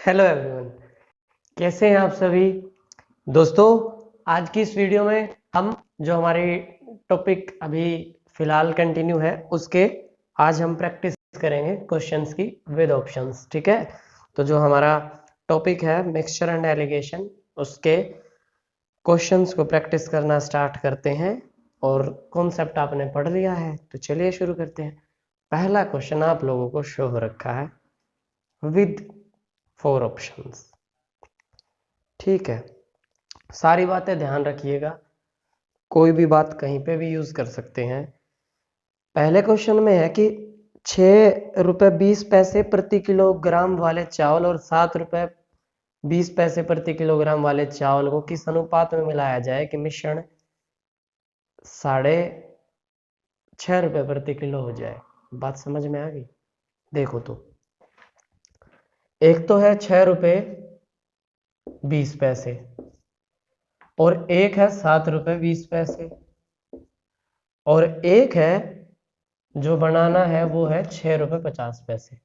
Hello everyone, कैसे हैं आप सभी दोस्तों। आज की इस वीडियो में हम जो हमारी टॉपिक अभी फिलहाल कंटिन्यू है उसके आज हम प्रैक्टिस करेंगे क्वेश्चंस की विद ऑप्शंस। ठीक है, तो जो हमारा टॉपिक है मिक्सचर एंड एलिगेशन, उसके क्वेश्चंस को प्रैक्टिस करना स्टार्ट करते हैं। और कॉन्सेप्ट आपने पढ़ लिया है तो चलिए शुरू करते हैं। पहला क्वेश्चन आप लोगों को शो हो रखा है विद 4 ऑप्शंस। ठीक है, सारी बातें ध्यान रखिएगा, कोई भी बात कहीं पे भी यूज कर सकते हैं। पहले क्वेश्चन में है कि 6 रुपये 20 पैसे प्रति किलोग्राम वाले चावल और 7 रुपये 20 पैसे प्रति किलोग्राम वाले चावल को किस अनुपात में मिलाया जाए कि मिश्रण 6.5 रुपये प्रति किलो हो जाए। बात समझ में आ गई? देखो तो एक तो है 6 रुपये 20 पैसे और एक है 7 रुपये 20 पैसे और एक है जो बनाना है वो है 6 रुपये 50 पैसे।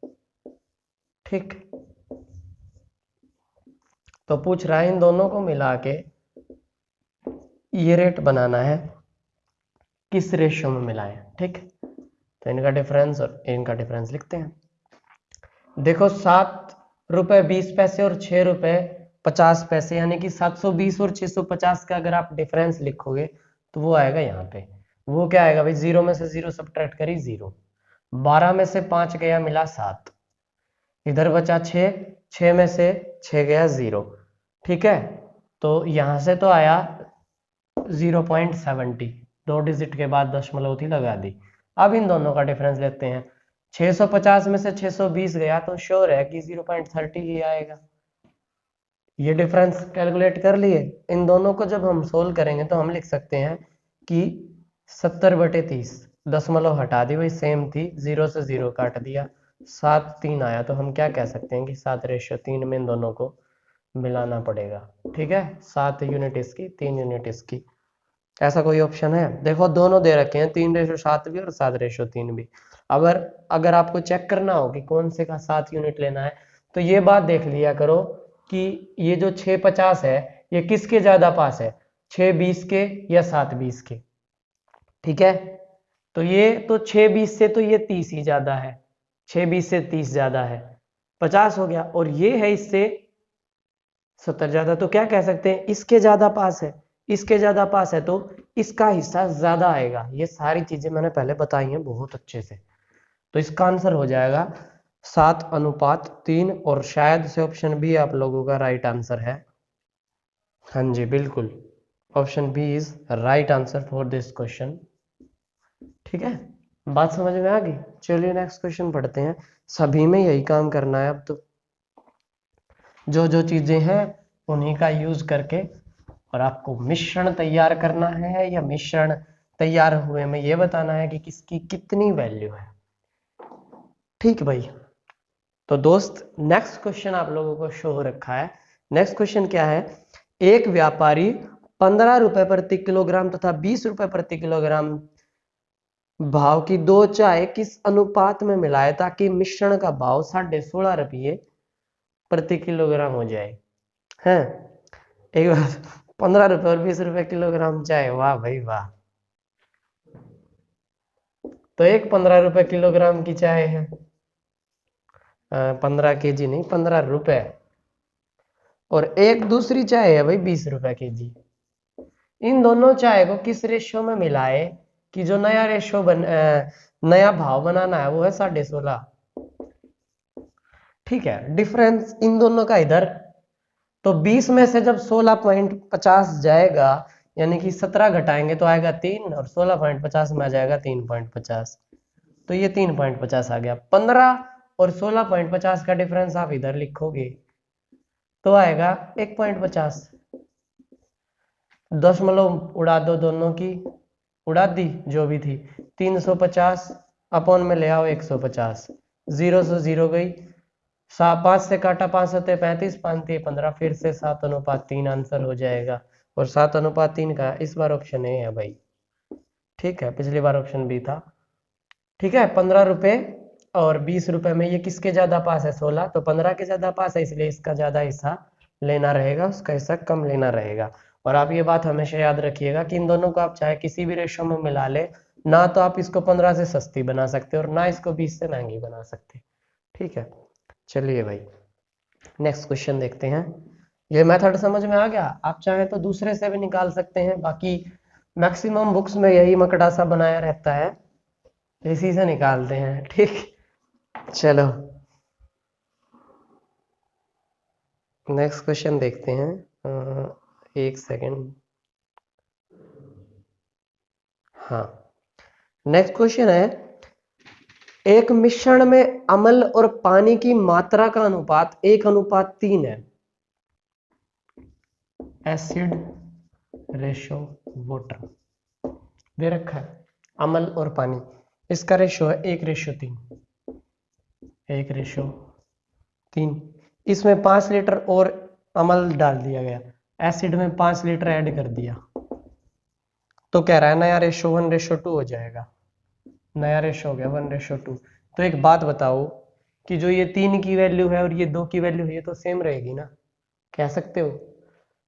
ठीक, तो पूछ रहा है इन दोनों को मिला के ये रेट बनाना है, किस रेशियो में मिलाएं। ठीक, तो इनका डिफरेंस और इनका डिफरेंस लिखते हैं। देखो 7 रुपये 20 पैसे और 6 रुपये 50 पैसे यानी कि 720 और 650 का अगर आप डिफरेंस लिखोगे तो वो आएगा यहाँ पे। वो क्या आएगा भाई, 0 में से 0 सब्ट्रैक्ट करी 0, 12 में से 5 गया मिला 7, इधर बचा 6, 6 में से 6 गया 0। ठीक है, तो यहां से तो आया 0.70, 2 डिजिट के बाद दशमलव थी लगा दी। अब इन दोनों का डिफरेंस लेते हैं, 650 में से 620 गया तो श्योर है कि 0.30 ही आएगा। ये डिफरेंस कैलकुलेट कर लिए। इन दोनों को जब हम सोल्व करेंगे तो हम लिख सकते हैं कि 70/30, दशमलव हटा दी वही सेम थी, 0 से 0 काट दिया, 7/3 आया। तो हम क्या कह सकते हैं कि 7:3 में इन दोनों को मिलाना पड़ेगा। ठीक है, 7 यूनिट इसकी 3 यूनिट इसकी। ऐसा कोई ऑप्शन है? देखो दोनों दे रखे हैं, 3:7 भी और 7:3 भी। अगर अगर आपको चेक करना हो कि कौन से का 7 यूनिट लेना है तो ये बात देख लिया करो कि ये जो 650 है ये किसके ज्यादा पास है, 620 के या 720 के। ठीक है, तो ये तो 620 से तो ये 30 ही ज्यादा है, 620 से 30 ज्यादा है, 50 हो गया। और ये है इससे 70 ज्यादा, तो क्या कह सकते हैं, इसके ज्यादा पास है, इसके ज्यादा पास है तो इसका हिस्सा ज्यादा आएगा। ये सारी चीजें मैंने पहले बताई हैं बहुत अच्छे से। तो इसका आंसर हो जाएगा 7:3 और शायद से ऑप्शन बी आप लोगों का राइट आंसर है। हाँ जी बिल्कुल, option B is right answer for this question. ठीक है, बात समझ में आ गई? चलिए नेक्स्ट क्वेश्चन पढ़ते हैं। सभी में यही काम करना है अब तो, जो जो चीजें हैं उन्हीं का यूज करके और आपको मिश्रण तैयार करना है या मिश्रण तैयार हुए में ये बताना है कि किसकी कितनी वैल्यू है। ठीक भाई, तो दोस्त नेक्स्ट क्वेश्चन आप लोगों को शो हो रखा है। नेक्स्ट क्वेश्चन क्या है, एक व्यापारी 15 रुपए प्रति किलोग्राम तथा 20 रुपए प्रति किलोग्राम भाव की 2 चाय किस अनुपात में मिलाए ताकि मिश्रण का भाव 16.5 रुपये प्रति किलोग्राम हो जाए। है एक बार 15 रुपए और 20 रुपए किलोग्राम चाय, वाह भाई वाह। तो एक 15 रुपए किलोग्राम की चाय है, 15 kg नहीं 15 रुपए, और एक दूसरी चाय है भाई 20 रुपए kg। इन दोनों चाय को किस रेशियो में मिलाए कि जो नया रेशियो नया भाव बनाना है वो है 16.5। ठीक है, डिफरेंस इन दोनों का इधर, तो 20 में से जब 16.50 जाएगा यानी कि 17 घटाएंगे तो आएगा 3 और 16.50 में आ जाएगा 3.50, तो ये 3.50 आ गया। 15 और 16.50 का डिफरेंस आप इधर लिखोगे तो आएगा 1.50। दशमलव उड़ा दो दोनों की, उड़ा दी जो भी थी, 350 अपॉन में ले आओ 150, 0 से 0 गई, 5 से काटा 5 सत्ते 35, 5 3 15, फिर से 7:3 आंसर हो जाएगा। और 7:3 का इस बार ऑप्शन ए है भाई। ठीक है, पिछली बार ऑप्शन बी था। ठीक है, 15 रुपए और 20 रुपए में ये किसके ज्यादा पास है, 16, तो 15 के ज्यादा पास है, इसलिए इसका ज्यादा हिस्सा लेना रहेगा, उसका हिस्सा कम लेना रहेगा। और आप ये बात हमेशा याद रखिएगा कि इन दोनों को आप चाहे किसी भी रेशो में मिला ले, ना तो आप इसको 15 से सस्ती बना सकते और ना इसको 20 से महंगी बना सकते। ठीक है, चलिए भाई नेक्स्ट क्वेश्चन देखते हैं। ये मेथड समझ में आ गया? आप चाहे तो दूसरे से भी निकाल सकते हैं, बाकी मैक्सिमम बुक्स में यही मकड़ा सा बनाया रहता है, इसी से निकालते हैं। ठीक, चलो नेक्स्ट क्वेश्चन देखते हैं। एक सेकेंड, हाँ नेक्स्ट क्वेश्चन है, एक मिश्रण में अम्ल और पानी की मात्रा का अनुपात 1:3 है। एसिड रेशो वाटर दे रखा है, अम्ल और पानी, इसका रेशो है 1:3, 1:3। इसमें 5 लीटर और अम्ल डाल दिया गया, एसिड में 5 लीटर ऐड कर दिया, तो कह रहा है नया रेशो 1:2 हो जाएगा। नया रेशो हो गया 1:2। तो एक बात बताओ कि जो ये 3 की वैल्यू है और ये 2 की वैल्यू है, ये तो सेम रहेगी ना, कह सकते हो।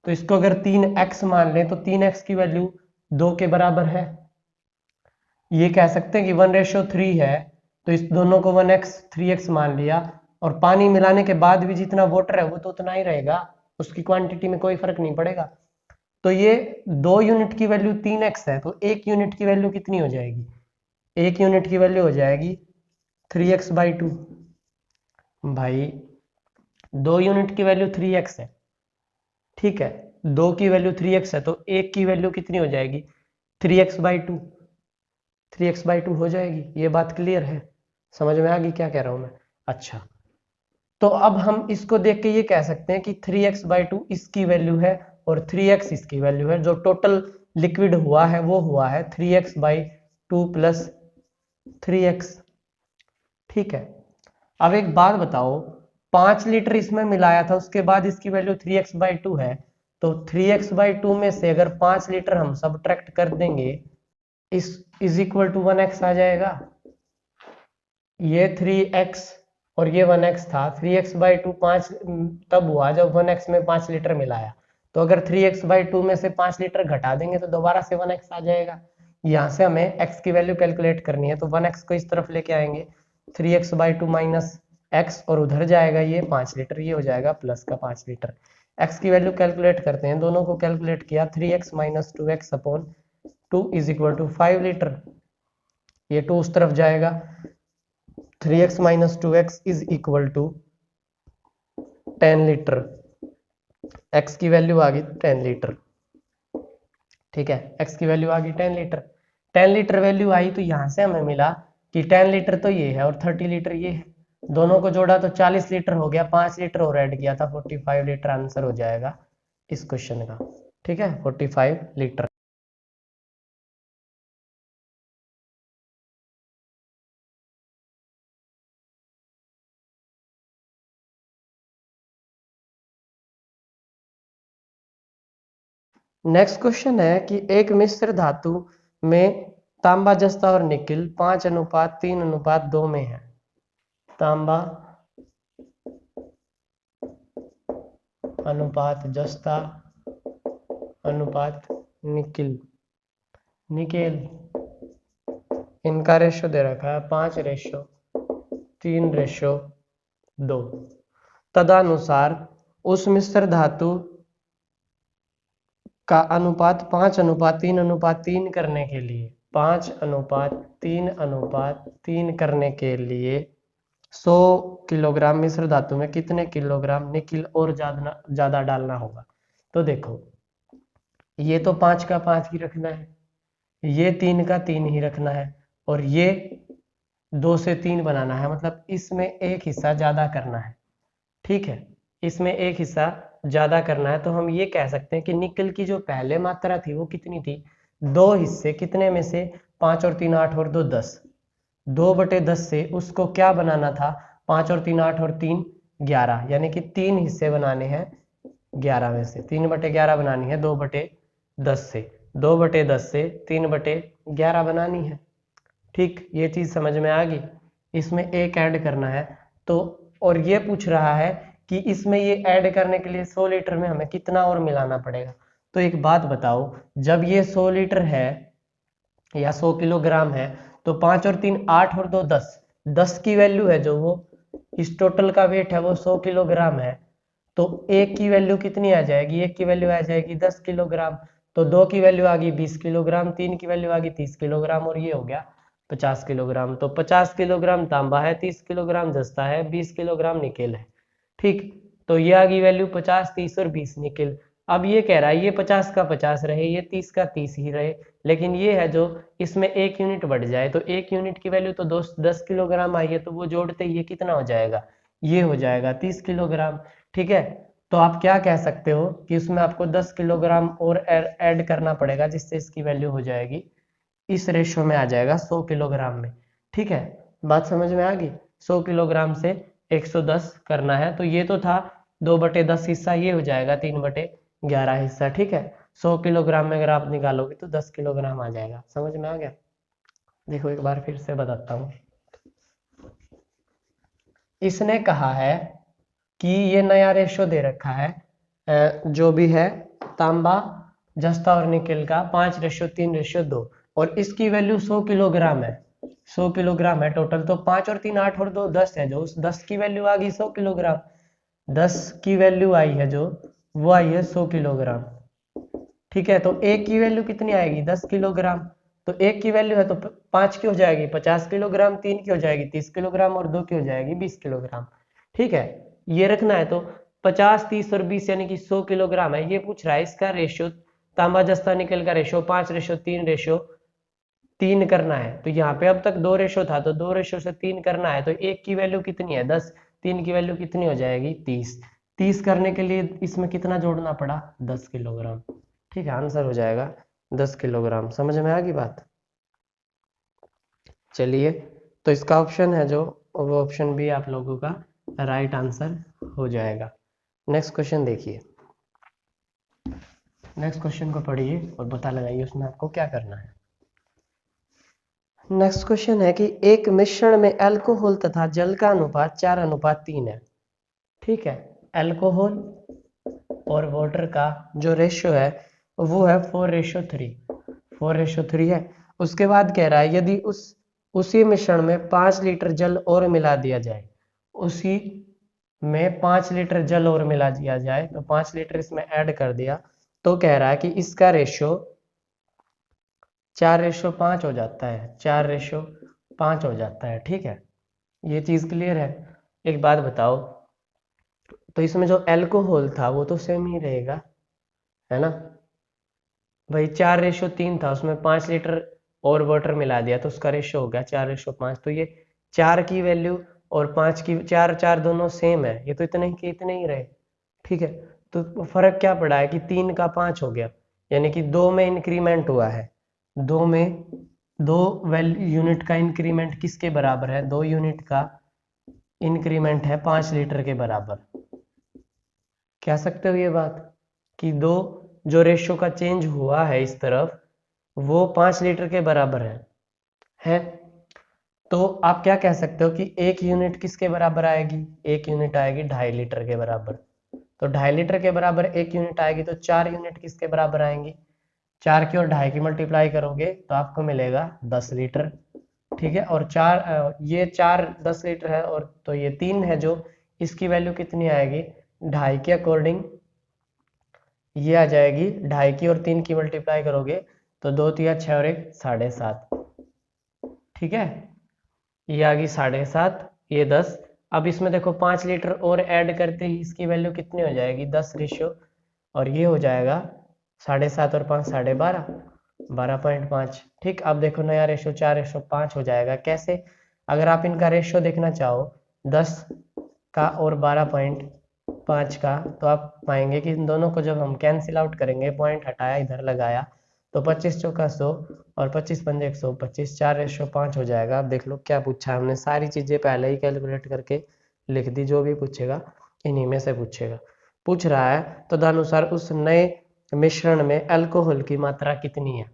तो इसको अगर 3x मान लें तो 3x की वैल्यू 2 के बराबर है। ये कह सकते हैं कि 1:3 है, तो इस दोनों को 1x 3x मान लिया, और पानी मिलाने के बाद भी जितना वाटर है वो तो उतना ही रहेगा, उसकी क्वांटिटी में कोई फर्क नहीं पड़ेगा। तो ये 2 यूनिट की वैल्यू 3x है, तो 1 यूनिट की वैल्यू कितनी हो जाएगी? 1 यूनिट की वैल्यू हो जाएगी 3x/2। भाई 2 यूनिट की वैल्यू 3x है, ठीक है, 2 की वैल्यू 3x है, तो 1 की वैल्यू कितनी हो जाएगी? 3x/2, 3x/2 हो जाएगी। ये बात क्लियर है, समझ में आ गई क्या कह रहा हूं मैं? अच्छा, तो अब हम इसको देख के ये कह सकते हैं कि 3x/2 इसकी वैल्यू है और 3x इसकी वैल्यू है। जो टोटल लिक्विड हुआ है वो हुआ है 3x/2 + 3x। ठीक है, अब एक बात बताओ, 5 लीटर इसमें मिलाया था, उसके बाद इसकी वैल्यू 3x/2 है, तो 3x/2 में से अगर 5 लीटर हम सबट्रैक्ट कर देंगे, इस इज इक्वल टू 1x आ जाएगा। ये 3x और ये 1x था, 3x/2 5 तब हुआ जब 1x में 5 लीटर मिलाया, तो अगर 3x/2 में से 5 लीटर घटा देंगे तो दोबारा से 1x आ जाएगा। यहाँ से हमें x की वैल्यू कैलकुलेट करनी है, तो 1x को इस तरफ लेके आएंगे, 3x/2 - x, और उधर जाएगा ये 5 लीटर, ये हो जाएगा प्लस का 5 लीटर। x की वैल्यू कैलकुलेट करते हैं, दोनों को कैलकुलेट किया, 3x - 2x/2 = 5 लीटर, ये 2 उस तरफ जाएगा, 3x - 2x = 10 लीटर। x की वैल्यू आ गई 10 लीटर, ठीक है, x की वैल्यू आ गई 10 लीटर। 10 लीटर वैल्यू आई, तो यहां से हमें मिला कि 10 लीटर तो ये है और 30 लीटर ये है, दोनों को जोड़ा तो 40 लीटर हो गया, 5 लीटर और ऐड किया था, 45 लीटर आंसर हो जाएगा इस क्वेश्चन का। ठीक है, 45 लीटर। नेक्स्ट क्वेश्चन है कि एक मिश्र धातु में तांबा, जस्ता और निकिल 5:3:2 में है। तांबा अनुपात जस्ता अनुपात निकिल, निकेल, इनका रेशो दे रखा है 5:3:2। तदनुसार उस मिश्र धातु का अनुपात 5:3:3 करने के लिए 5:3:3 करने के लिए 100 किलोग्राम मिश्र धातु में कितने किलोग्राम निकिल और ज्यादा डालना होगा? तो देखो, ये तो 5 का 5 ही रखना है, ये 3 का 3 ही रखना है, और ये 2 से 3 बनाना है, मतलब इसमें एक हिस्सा ज्यादा करना है। ठीक है, इसमें एक हिस्सा ज्यादा करना है, तो हम ये कह सकते हैं कि निकल की जो पहले मात्रा थी वो कितनी थी? 2 हिस्से, कितने में से? 5 और 3 8 और 2 10, 2/10 से उसको क्या बनाना था? 5 और 3 8 और 3 11, यानी कि 3 हिस्से बनाने हैं 11 में से, 3/11 बनानी है 2/10 से, 2/10 से 3/11 बनानी है। ठीक, ये चीज समझ में आ गई। इसमें एक ऐड करना है तो, और ये पूछ रहा है कि इसमें ये ऐड करने के लिए 100 लीटर में हमें कितना और मिलाना पड़ेगा। तो एक बात बताओ, जब ये 100 लीटर है या 100 किलोग्राम है तो 5 और 3 8 और 2 10, 10 की वैल्यू है जो वो इस टोटल का वेट है वो 100 किलोग्राम है। तो एक की वैल्यू कितनी आ जाएगी, एक की वैल्यू आ जाएगी 10 किलोग्राम। तो दो की वैल्यू आ गई 20 किलोग्राम, तीन की वैल्यू आ गई 30 किलोग्राम और ये हो गया 50 किलोग्राम। तो 50 किलोग्राम तांबा है, 30 किलोग्राम जस्ता है, 20 किलोग्राम निकेल है। ठीक, तो ये आ गई वैल्यू 50 30 और 20 निकेल। अब ये कह रहा है ये 50 का 50 रहे, ये 30 का 30 ही रहे, लेकिन ये है जो इसमें एक यूनिट बढ़ जाए। तो एक यूनिट की वैल्यू तो 10 किलोग्राम आई है, तो वो जोड़ते ये कितना हो जाएगा, ये हो जाएगा 30 किलोग्राम। ठीक है, तो आप क्या कह सकते हो कि उसमें आपको 10 किलोग्राम और ऐड करना पड़ेगा, जिससे इसकी वैल्यू हो जाएगी, इस रेशो में आ जाएगा 100 किलोग्राम में। ठीक है, बात समझ में आ गई। 100 किलोग्राम से 110 करना है, तो ये तो था 2/10 हिस्सा, ये हो जाएगा 3/11 हिस्सा। ठीक है, 100 किलोग्राम में अगर आप निकालोगे तो 10 किलोग्राम आ जाएगा। समझ में आ गया। देखो एक बार फिर से बताता हूँ। इसने कहा है कि ये नया रेशो दे रखा है, जो भी है तांबा जस्ता और निकेल का 5:3:2, और इसकी वैल्यू 100 किलोग्राम है। 100 किलोग्राम है टोटल, तो 5 और 3 8 और 2 10 है, जो उस 10 की वैल्यू आ गई 100 किलोग्राम। 10 की वैल्यू आई है जो वो आई है 100 किलोग्राम। ठीक है, तो एक की वैल्यू कितनी आएगी 10 किलोग्राम। तो एक की वैल्यू है तो 5 की हो जाएगी 50 किलोग्राम, 3 की हो जाएगी 30 किलोग्राम और 2 की हो जाएगी 20 किलोग्राम। ठीक है, ये रखना है। तो 50 30 और 20 यानी कि 100 किलोग्राम है। ये पूछ रहा है इसका रेशियो, तांबा जस्ता निकल का रेशियो 5:3:3 करना है। तो यहाँ पे अब तक 2 रेशो था, तो 2 रेशो से 3 करना है। तो एक की वैल्यू कितनी है 10, 3 की वैल्यू कितनी हो जाएगी 30। 30 करने के लिए इसमें कितना जोड़ना पड़ा 10 किलोग्राम। ठीक है, आंसर हो जाएगा 10 किलोग्राम। समझ में आ गई बात। चलिए, तो इसका ऑप्शन है जो वो ऑप्शन बी आप लोगों का राइट आंसर हो जाएगा। नेक्स्ट क्वेश्चन देखिए। नेक्स्ट क्वेश्चन को पढ़िए और पता लगाइए उसमें आपको क्या करना है। नेक्स्ट क्वेश्चन है कि एक मिश्रण में अल्कोहल तथा जल का अनुपात 4:3 है। ठीक है, अल्कोहल और वाटर का जो रेशियो है वो है 4:3, 4:3 है। उसके बाद कह रहा है यदि उसी मिश्रण में 5 लीटर जल और मिला दिया जाए, उसी में 5 लीटर जल और मिला दिया जाए, तो 5 लीटर इसमें ऐड कर दिया, तो कह रहा है कि इसका रेशियो 4:5 हो जाता है, 4:5 हो जाता है। ठीक है, ये चीज क्लियर है। एक बात बताओ, तो इसमें जो अल्कोहल था वो तो सेम ही रहेगा, है ना भाई। 4:3 था, उसमें 5 लीटर और वाटर मिला दिया, तो उसका रेशियो हो गया 4:5। तो ये 4 की वैल्यू और 5 की, 4 4 दोनों सेम है, ये तो इतने ही के इतने ही रहे। ठीक है, तो फर्क क्या पड़ा है कि 3 का 5 हो गया, यानी कि 2 में इंक्रीमेंट हुआ है। 2 में 2 वैल्यू यूनिट का इंक्रीमेंट किसके बराबर है, 2 यूनिट का इंक्रीमेंट है 5 लीटर के बराबर। कह सकते हो ये बात कि दो जो रेशियो का चेंज हुआ है इस तरफ वो 5 लीटर के बराबर है। तो आप क्या कह सकते हो कि एक यूनिट किसके बराबर आएगी, एक यूनिट आएगी 2.5 लीटर के बराबर। तो 2.5 लीटर के बराबर एक यूनिट आएगी, तो 4 यूनिट किसके बराबर आएंगी, 4 की और 2.5 की मल्टीप्लाई करोगे तो आपको मिलेगा 10 लीटर। ठीक है, और ये 4 10 लीटर है, और तो ये 3 है जो इसकी वैल्यू कितनी आएगी 2.5 के अकॉर्डिंग, ये आ जाएगी 2.5 की और 3 की मल्टीप्लाई करोगे तो 2 3 6 और 1 7.5। ठीक है, ये आ गई 7.5, ये 10। अब इसमें देखो 5 लीटर और ऐड करते ही इसकी वैल्यू कितनी हो जाएगी 10 रेशियो, और ये हो जाएगा 7.5 और 5 12.5, 12.5। ठीक, अब देखो नया रेशियो 4:5 हो जाएगा। कैसे, अगर आप इनका रेशियो देखना चाहो 10 का और 12.5 का, तो आप पाएंगे कि इन दोनों को जब हम कैंसिल आउट करेंगे, पॉइंट हटाया इधर लगाया, तो 25 चौका 100 और 25 पंजे 125, 4:5 हो जाएगा। अब देख लो क्या पूछा हमने, सारी चीजें पहले ही कैलकुलेट करके लिख दी, जो भी पूछेगा इन्हीं में से पूछेगा। पूछ रहा है तदनुसार उस नए मिश्रण में अल्कोहल की मात्रा कितनी है।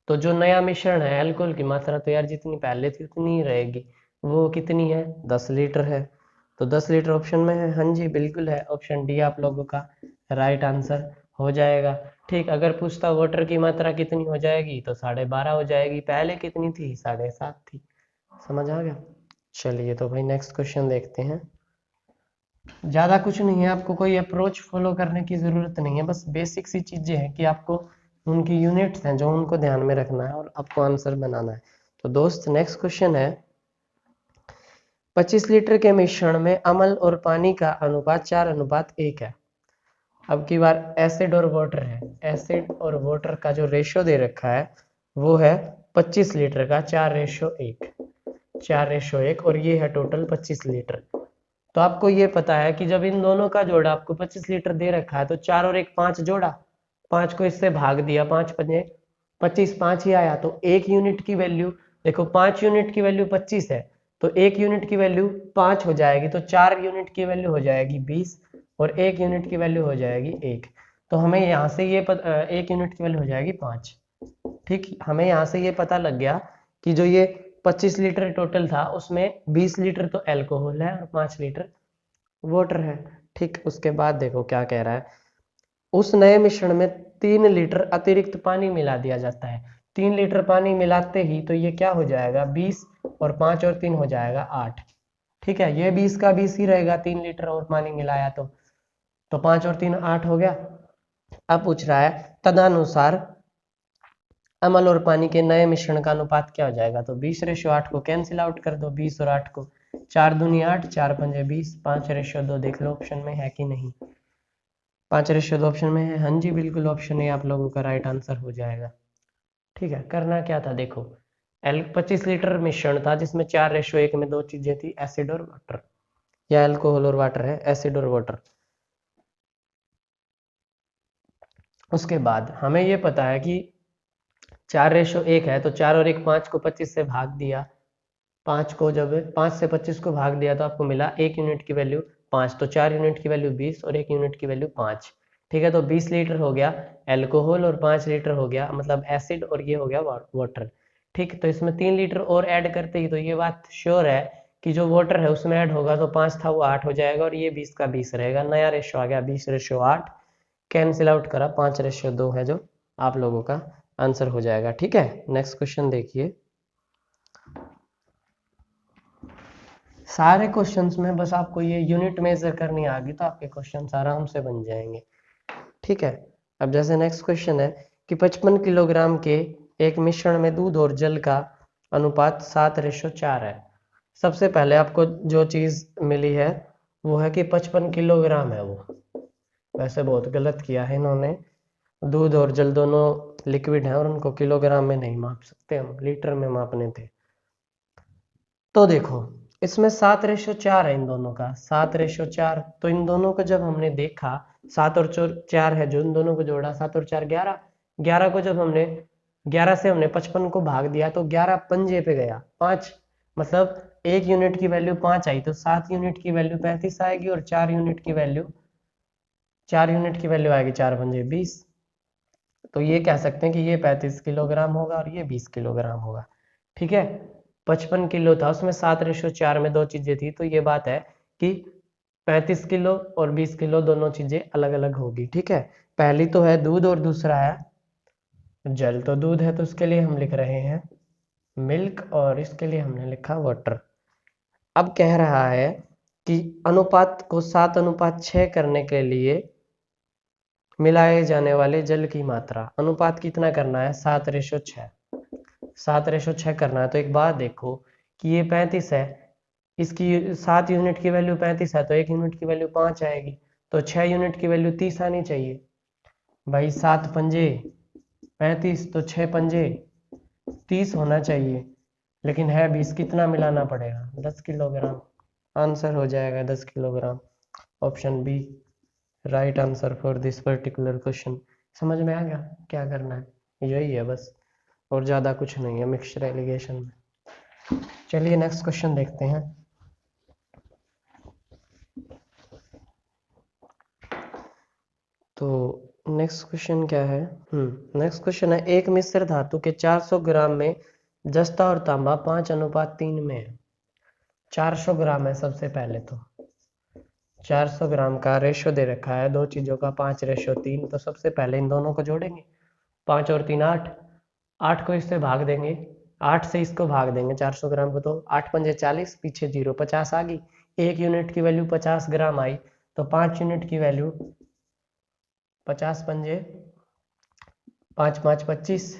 तो जो नया मिश्रण है अल्कोहल की मात्रा तो यार जितनी पहले थी उतनी ही रहेगी, वो कितनी है, 10 लीटर है। तो 10 लीटर ऑप्शन में है, हाँ जी बिल्कुल है, ऑप्शन डी आप लोगों का राइट आंसर हो जाएगा। ठीक, अगर पूछता वाटर की मात्रा कितनी हो जाएगी तो 12.5 हो जाएगी, पहले कितनी थी, 7.5 थी। समझ आ गया। चलिए तो भाई नेक्स्ट क्वेश्चन देखते हैं। ज़्यादा कुछ नहीं है, आपको कोई अप्रोच फॉलो करने की ज़रूरत नहीं है, बस बेसिक सी चीज़ें हैं कि आपको उनकी यूनिट्स हैं जो उनको ध्यान में रखना है और आपको आंसर बनाना है। तो दोस्त नेक्स्ट क्वेश्चन है, 25 लीटर के मिश्रण में अम्ल और पानी का अनुपात 4:1 है। अब की बार एसिड और वाटर है, एसिड और वाटर का जो रेशियो दे रखा है वो है 25 लीटर का 4:1, 4:1, और ये है टोटल 25 लीटर। तो आपको ये पता है कि जब इन दोनों का जोड़ा आपको 25 लीटर दे रखा है तो 4 और 1 5 जोड़ा, 5 को इससे भाग दिया, 5 पंजे 25, 5 ही आया। तो 1 यूनिट की वैल्यू देखो, 5 यूनिट की वैल्यू 25 है तो 1 यूनिट की वैल्यू 5 हो जाएगी, तो 4 यूनिट की वैल्यू हो जाएगी 20 और 1 यूनिट की वैल्यू हो जाएगी 1। तो हमें यहाँ से ये 1 यूनिट की वैल्यू हो जाएगी 5। ठीक, हमें यहाँ से ये पता लग गया कि जो ये 25 लीटर टोटल था उसमें 20 लीटर तो अल्कोहल है और 5 लीटर वाटर है। ठीक, उसके बाद देखो क्या कह रहा है, उस नए मिश्रण में 3 लीटर अतिरिक्त पानी मिला दिया जाता है। 3 लीटर पानी मिलाते ही तो ये क्या हो जाएगा, 20 और 5 और 3 हो जाएगा 8। ठीक है, ये 20 का 20 ही रहेगा, 3 लीटर और पानी मिलाया तो 5 और 3 8 हो गया। अब पूछ रहा है तदनुसार अम्ल और पानी के नए मिश्रण का अनुपात क्या हो जाएगा। तो 20:8 को कैंसिल आउट कर दो, 20 और 8 को, 4 दूनी 8, 4 पंजे 20, 5:2 देख लो ऑप्शन में है कि नहीं। 5:2 ऑप्शन में है, हाँ जी बिल्कुल, ऑप्शन ए आप लोगों का राइट आंसर हो जाएगा। ठीक है, करना क्या था देखो, 25 लीटर मिश्रण था जिसमें 4:1 में दो चीजें थी, एसिड और वाटर, या अल्कोहल और वाटर है, एसिड और वाटर। उसके बाद हमें ये पता है कि 4:1 है तो 4 और 1 5 को 25 से भाग दिया, 5 को जब 5 से 25 को भाग दिया तो आपको मिला 1 यूनिट की वैल्यू 5, तो 4 यूनिट की वैल्यू 20 और 1 यूनिट की वैल्यू 5। ठीक है, तो 20 लीटर हो गया अल्कोहल और 5 लीटर हो गया मतलब एसिड और ये हो गया वाटर। ठीक, तो इसमें 3 लीटर और ऐड करते ही तो ये बात श्योर है कि जो वाटर है उसमें ऐड होगा तो 5 था वो 8 हो जाएगा और ये 20 का 20 रहेगा, नया रेशो आ गया 20:8, कैंसिल आउट करा, 5:2 है जो आप लोगों का आंसर हो जाएगा। ठीक है, नेक्स्ट क्वेश्चन देखिए। सारे क्वेश्चंस में बस आपको ये यूनिट मेजर करनी आ गई तो आपके क्वेश्चंस आराम से बन जाएंगे। ठीक है, अब जैसे नेक्स्ट क्वेश्चन है कि 55 किलोग्राम के एक मिश्रण में दूध और जल का अनुपात 7:4 है। सबसे पहले आपको जो चीज़ मिली है वो है कि 55 किलोग्राम है वो, वैसे बहुत गलत किया है इन्होंने, दूध और जल दोनों लिक्विड है और उनको किलोग्राम में नहीं माप सकते, हम लीटर में मापने थे। तो देखो इसमें 7:4 है इन दोनों का, 7:4, तो इन दोनों को जब हमने देखा 7 और 4 है जो इन दोनों को जोड़ा, 7 और 4 11, 11 को जब हमने 11 से हमने 55 को भाग दिया तो 11 पंजे पे गया 5, मतलब 1 यूनिट की वैल्यू 5 आई तो 7 यूनिट की वैल्यू 35 आएगी और 4 यूनिट की वैल्यू आएगी 4 पंजे 20। तो ये कह सकते हैं कि ये 35 किलोग्राम होगा और ये 20 किलोग्राम होगा। ठीक है, 55 किलो था उसमें 7:4 में दो चीजें थी तो ये बात है कि 35 किलो और 20 किलो दोनों चीजें अलग अलग होगी। ठीक है, पहली तो है दूध और दूसरा है जल। तो दूध है तो उसके लिए हम लिख रहे हैं मिल्क और इसके लिए हमने लिखा वाटर। अब कह रहा है कि अनुपात को 7:6 करने के लिए मिलाए जाने वाले जल की मात्रा, अनुपात कितना करना है, 7:6, 7:6 करना है। तो एक बात देखो कि ये 35 है, इसकी 7 यूनिट की वैल्यू 35 है तो 1 यूनिट की वैल्यू 5 आएगी, तो 6 यूनिट की वैल्यू 30 आनी चाहिए भाई। 7 पंजे 35 तो 6 पंजे 30 होना चाहिए, लेकिन है 20, कितना मिलाना पड़ेगा, 10 किलोग्राम। आंसर हो जाएगा 10 kilogram, option B right answer for this particular question. समझ में आ गया क्या करना है, यही है बस, और ज़्यादा कुछ नहीं है मिक्सचर एलिगेशन में। चलिए नेक्स्ट क्वेश्चन देखते हैं। तो नेक्स्ट क्वेश्चन क्या है, नेक्स्ट क्वेश्चन है एक मिश्र धातु के 400 ग्राम में जस्ता और तांबा 5:3 में है। 400 ग्राम है सबसे पहले तो। 400 ग्राम का रेशो दे रखा है दो चीज़ों का 5:3, तो सबसे पहले इन दोनों को जोड़ेंगे। 5 और 3 8, 8 को इससे भाग देंगे, 8 से इसको भाग देंगे 400 ग्राम को, तो 8 पंजे 40, पीछे 0 50 आ गई। 1 यूनिट की वैल्यू 50 ग्राम आई, तो 5 यूनिट की वैल्यू 50 पंजे 5 5 25,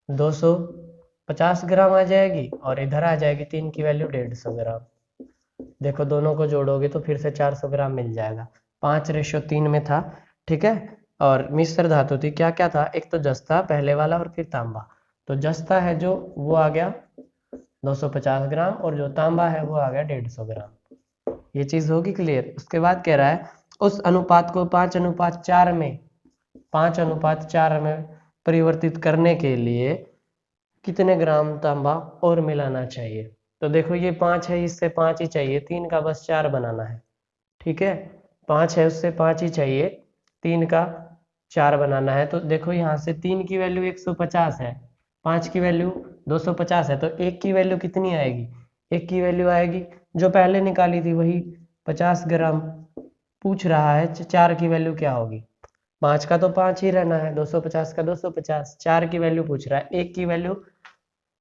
250 ग्राम आ जाएगी, और इधर आ जाएगी 3 की वैल्यू 150 ग्राम। देखो दोनों को जोड़ोगे तो फिर से 400 ग्राम मिल जाएगा। 5:3 में था, ठीक है। और मिश्र धातु थी, क्या क्या था, एक तो जस्ता पहले वाला और फिर तांबा। तो जस्ता है जो वो आ गया 250 ग्राम, और जो तांबा है वो आ गया 150 ग्राम। ये चीज होगी क्लियर। उसके बाद कह रहा है उस अनुपात को 5:4 में 5:4 में परिवर्तित करने के लिए कितने ग्राम तांबा और मिलाना चाहिए। तो देखो ये 5 है, इससे 5 ही चाहिए, 3 का बस 4 बनाना है, ठीक है। 5 है, उससे 5 ही चाहिए, 3 का 4 बनाना है। तो देखो यहाँ से 3 की वैल्यू 150 है, 5 की वैल्यू 250 है, तो 1 की वैल्यू कितनी आएगी, 1 की वैल्यू आएगी जो पहले निकाली थी वही 50 ग्राम। पूछ रहा है 4 की वैल्यू क्या होगी। 5 का तो 5 ही रहना है, 250 का 250, 4 की वैल्यू पूछ रहा है, 1 की वैल्यू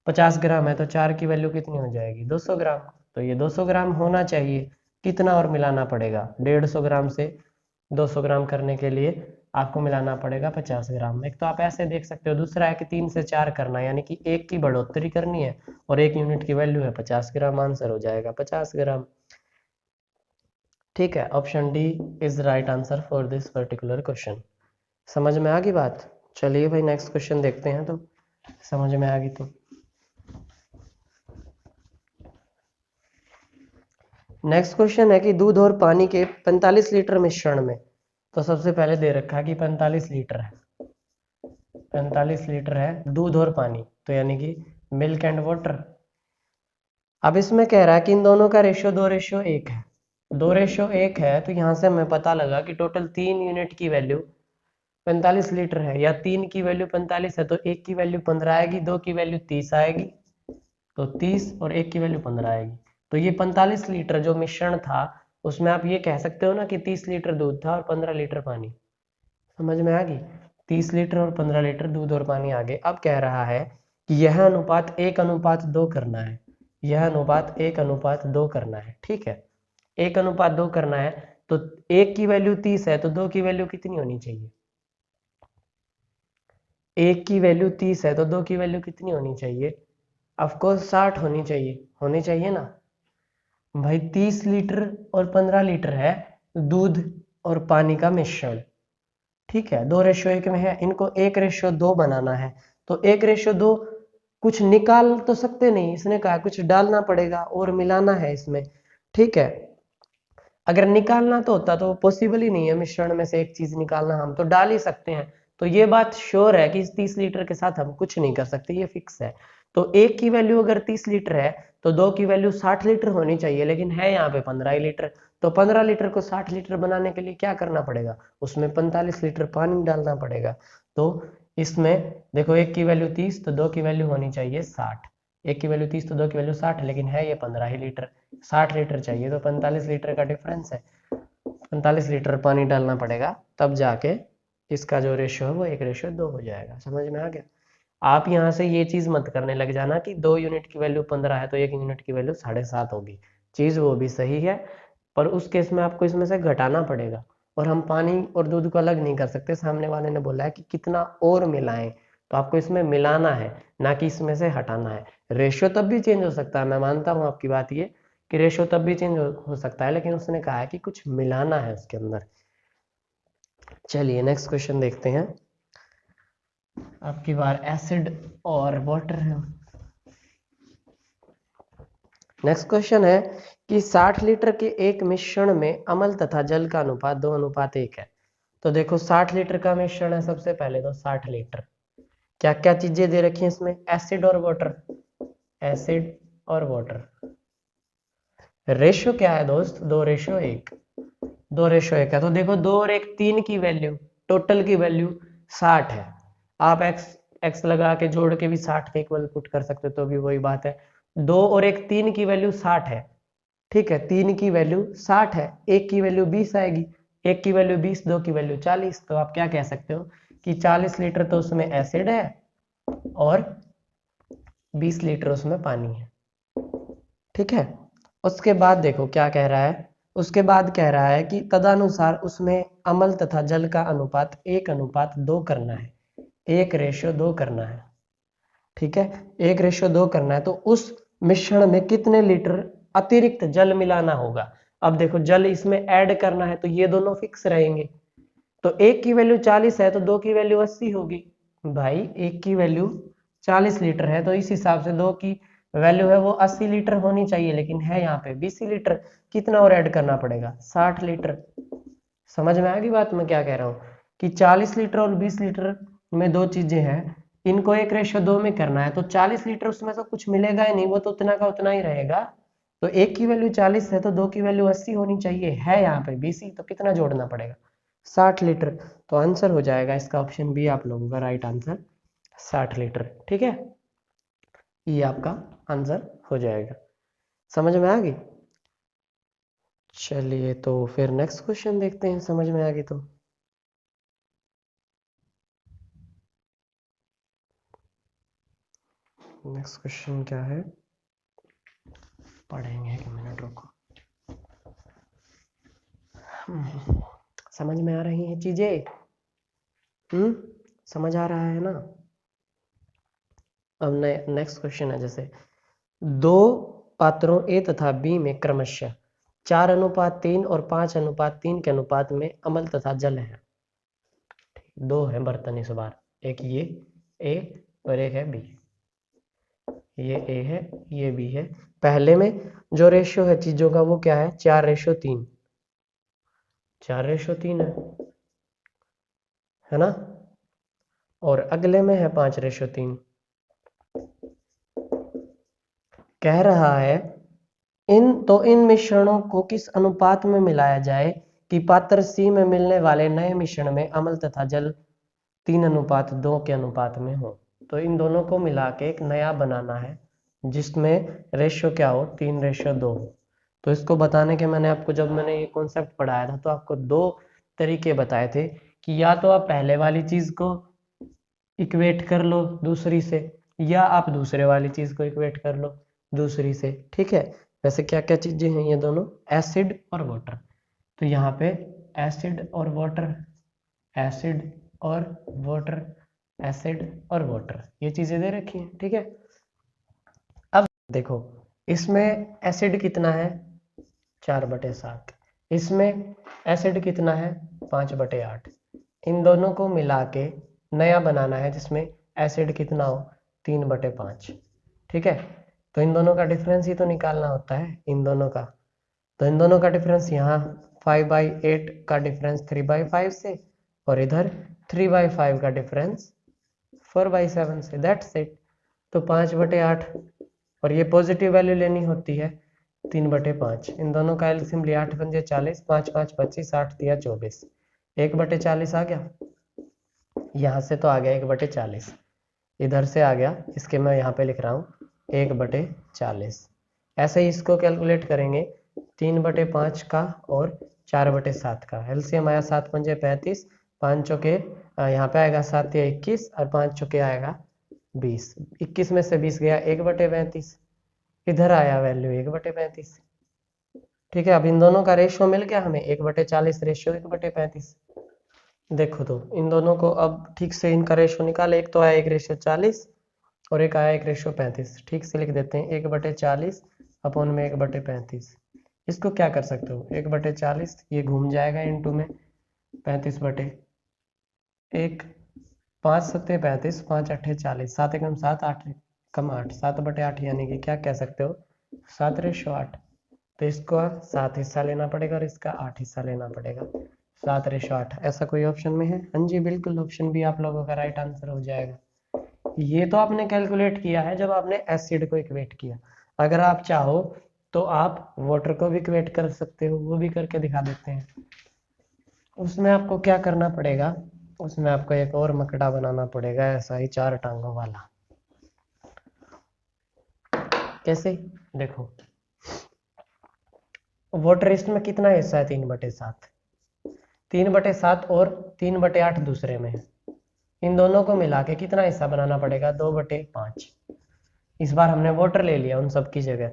50 ग्राम है, तो 4 की वैल्यू कितनी हो जाएगी 200 ग्राम। तो ये 200 ग्राम होना चाहिए। कितना और मिलाना पड़ेगा, 150 ग्राम से 200 ग्राम करने के लिए आपको मिलाना पड़ेगा 50 ग्राम। एक तो आप ऐसे देख सकते हो, दूसरा है कि 3 से 4 करना है, यानी कि 1 की बढ़ोतरी करनी है, और 1 यूनिट की वैल्यू है 50 ग्राम, आंसर हो जाएगा 50 ग्राम। ठीक है, option D is right answer for this particular question. समझ में आ गई बात। चलिए भाई नेक्स्ट क्वेश्चन देखते हैं, तो समझ में आ गई तो। नेक्स्ट क्वेश्चन है कि दूध और पानी के 45 लीटर मिश्रण में, तो सबसे पहले दे रखा है कि 45 लीटर है, 45 लीटर है दूध और पानी, तो यानी कि मिल्क एंड वाटर। अब इसमें कह रहा है कि इन दोनों का रेशियो 2:1 है, 2:1 है, तो यहाँ से हमें पता लगा कि टोटल 3 यूनिट की वैल्यू 45 लीटर है, या 3 की वैल्यू 45 है, तो 1 की वैल्यू 15 आएगी, 2 की वैल्यू 30 आएगी, तो 30 और 1 की वैल्यू 15 आएगी। तो ये 45 लीटर जो मिश्रण था, उसमें आप ये कह सकते हो ना कि 30 लीटर दूध था और 15 लीटर पानी। समझ में आ गई, 30 लीटर और 15 लीटर दूध और पानी आ गए। अब कह रहा है कि यह अनुपात 1:2 करना है, यह अनुपात 1:2 करना है, ठीक है। 1:2 करना है, तो 1 की वैल्यू 30 है, तो 2 की वैल्यू कितनी होनी चाहिए, 1 की वैल्यू 30 है, तो 2 की वैल्यू कितनी होनी चाहिए, ऑफकोर्स 60 होनी चाहिए ना भाई। 30 लीटर और 15 लीटर है दूध और पानी का मिश्रण, ठीक है, 2:1 में है, इनको 1:2 बनाना है। तो 1:2 कुछ निकाल तो सकते नहीं, इसने कहा कुछ डालना पड़ेगा और मिलाना है इसमें, ठीक है। अगर निकालना तो होता तो पॉसिबल ही नहीं है, मिश्रण में से एक चीज निकालना, हम तो डाल ही सकते हैं। तो ये बात श्योर है कि इस 30 लीटर के साथ हम कुछ नहीं कर सकते, ये फिक्स है। तो 1 की वैल्यू अगर 30 लीटर है, तो 2 की वैल्यू 60 लीटर होनी चाहिए, लेकिन है यहाँ पे 15 ही लीटर। तो 15 लीटर को 60 लीटर बनाने के लिए क्या करना पड़ेगा, उसमें 45 लीटर पानी डालना पड़ेगा। तो इसमें देखो 1 की वैल्यू 30, तो 2 की वैल्यू होनी चाहिए 60। 1 की वैल्यू 30 तो 2 की वैल्यू 60, लेकिन है ये 15 ही लीटर, 60 लीटर चाहिए, तो 45 लीटर का डिफरेंस है, 45 लीटर पानी डालना पड़ेगा, तब जाके इसका जो रेशियो है वो 1:2 हो जाएगा। समझ में आ गया। आप यहाँ से ये चीज मत करने लग जाना कि 2 यूनिट की वैल्यू 15 है तो 1 यूनिट की वैल्यू 7.5 होगी, चीज वो भी सही है, पर उस केस में आपको इसमें से घटाना पड़ेगा। और हम पानी और दूध को अलग नहीं कर सकते, सामने वाले ने बोला है कि कितना और मिलाएं, तो आपको इसमें मिलाना है, ना कि इसमें से हटाना है। रेशियो तब भी चेंज हो सकता है, मैं मानता हूँ आपकी बात ये कि रेशियो तब भी चेंज हो सकता है, लेकिन उसने कहा है कि कुछ मिलाना है उसके अंदर। चलिए नेक्स्ट क्वेश्चन देखते हैं, आपकी बार एसिड और वाटर है। नेक्स्ट क्वेश्चन है कि 60 लीटर के एक मिश्रण में अम्ल तथा जल का अनुपात 2:1 है। तो देखो 60 लीटर का मिश्रण है, सबसे पहले तो 60 लीटर, क्या क्या चीजें दे रखी हैं इसमें, एसिड और वाटर, एसिड और वाटर। रेशियो क्या है दोस्त, 2:1, 2:1 है। तो देखो 2 और 1 3 की वैल्यू, टोटल की वैल्यू 60 है। आप एक्स एक्स लगा के जोड़ के भी 60 के इक्वल पुट कर सकते हो, तो भी वही बात है। 2 और 1 3 की वैल्यू 60 है, ठीक है, 3 की वैल्यू 60 है, 1 की वैल्यू 20 आएगी, 1 की वैल्यू 20, 2 की वैल्यू 40, तो आप क्या कह सकते हो कि 40 लीटर तो उसमें एसिड है और 20 लीटर उसमें पानी है, ठीक है। उसके बाद देखो क्या कह रहा है, उसके बाद कह रहा है कि तदनुसार उसमें अम्ल तथा जल का अनुपात 1:2 करना है, 1:2 करना है, ठीक है, 1:2 करना है। तो उस मिश्रण में कितने लीटर अतिरिक्त जल मिलाना होगा। अब देखो जल इसमें ऐड करना है तो ये दोनों फिक्स रहेंगे, तो 1 की वैल्यू 40 है तो 2 की वैल्यू 80 होगी। भाई 1 की वैल्यू 40 लीटर है तो इस हिसाब से 2 की वैल्यू है वो 80 लीटर होनी चाहिए, लेकिन है यहाँ पे 20 लीटर, कितना और ऐड करना पड़ेगा 60 लीटर। समझ में आ गई बात मैं क्या कह रहा हूँ कि 40 लीटर और 20 लीटर में दो चीजें हैं, इनको 1:2 में करना है, तो 40 लीटर उसमें तो कुछ मिलेगा ही नहीं, वो तो उतना का उतना ही रहेगा। तो 1 की वैल्यू 40 है तो 2 की वैल्यू 80 होनी चाहिए, है यहाँ पे 20 ही, तो कितना जोड़ना पड़ेगा 60 लीटर। तो आंसर हो जाएगा इसका ऑप्शन बी आप लोगों का राइट आंसर 60 लीटर, ठीक है, ये आपका आंसर हो जाएगा। समझ में आ गई। चलिए तो फिर नेक्स्ट क्वेश्चन देखते हैं, समझ में आ गई तो। नेक्स्ट क्वेश्चन क्या है, पढ़ेंगे, 1 मिनट रुको। समझ में आ रही हैं चीजें, समझ आ रहा है ना। अब नेक्स्ट क्वेश्चन है, जैसे दो पात्रों ए तथा बी में क्रमशः 4:3 और 5:3 के अनुपात में अम्ल तथा जल है। दो है बर्तन इस बार, एक ये ए और एक है बी, ये ए है ये बी है। पहले में जो रेशियो है चीजों का वो क्या है 4:3, 4:3 है ना, और अगले में है 5:3। कह रहा है इन मिश्रणों को किस अनुपात में मिलाया जाए कि पात्र सी में मिलने वाले नए मिश्रण में अम्ल तथा जल 3:2 के अनुपात में हो। तो इन दोनों को मिला के एक नया बनाना है जिसमें रेशियो क्या हो 3:2 हो। तो इसको बताने के मैंने ये कॉन्सेप्ट पढ़ाया था तो आपको दो तरीके बताए थे कि या तो आप पहले वाली चीज को इक्वेट कर लो दूसरी से, या आप दूसरे वाली चीज को इक्वेट कर लो दूसरी से, ठीक है। वैसे क्या क्या चीजें हैं ये दोनों, एसिड और वाटर। तो यहाँ पे एसिड और वाटर, एसिड और वाटर, एसिड और वाटर, ये चीजें दे रखी हैं, ठीक है। अब देखो इसमें एसिड कितना है 4/7, इसमें एसिड कितना है 5/8। इन दोनों को मिला के नया बनाना है जिसमें एसिड कितना हो 3/5, ठीक है। तो इन दोनों का डिफरेंस ही तो निकालना होता है इन दोनों का। तो इन दोनों का डिफरेंस यहाँ 5/8 का डिफरेंस 3/5 से, और इधर 3/5 का डिफरेंस 4/7 से, दैट्स इट। तो 5/8, और ये पॉजिटिव वैल्यू लेनी होती है 3/5। इन दोनों का एलसीएम लिया 8 पंजे 40, 5 5 25, 8 दिया 24, 1/40 आ गया। यहाँ से तो आ गया 1/40, इधर से आ गया, इसके मैं यहाँ पे लिख रहा हूँ 1/40। ऐसे ही इसको कैलकुलेट करेंगे 3/5 का और 4/7 का। एलसीएम आया 7 पंजे 35, 5 चौके यहाँ पे आएगा 7 या 21, और 5 चौके आएगा 20, 21 में से 20 गया 1/35, इधर आया वैल्यू 1/35, ठीक है। अब इन दोनों का रेशियो मिल गया हमें 1/40 रेशियो 1/35। देखो तो इन दोनों को अब ठीक से इनका रेशियो निकाले, एक तो आया 1:40 और एक आया 1:35, ठीक से लिख देते हैं 1/40 अपॉन में 1/35। इसको क्या कर सकते हो 1/40 ये घूम जाएगा इंटू में 35/1, 5 7 35, 5 8 40, 7 एकम 7, 8 कम 8, 7/8, यानी कि क्या कह सकते हो 7:8। तो इसको 7 हिस्सा लेना पड़ेगा और इसका 8 हिस्सा लेना पड़ेगा, 7:8। ऐसा कोई ऑप्शन में है? हाँ जी बिल्कुल, ऑप्शन बी आप लोगों का राइट आंसर हो जाएगा। ये तो आपने कैलकुलेट किया है जब आपने एसिड को इक्वेट किया, अगर आप चाहो तो आप वाटर को भी इक्वेट कर सकते हो, वो भी करके दिखा देते हैं। उसमें आपको क्या करना पड़ेगा, उसमें आपको एक और मकड़ा बनाना पड़ेगा ऐसा ही 4 टांगों वाला। कैसे, देखो वाटर ईस्ट में कितना हिस्सा है, 3/7, 3/7 और 3/8 दूसरे में है। इन दोनों को मिला के कितना हिस्सा बनाना पड़ेगा, 2/5। इस बार हमने वाटर ले लिया उन सब की जगह,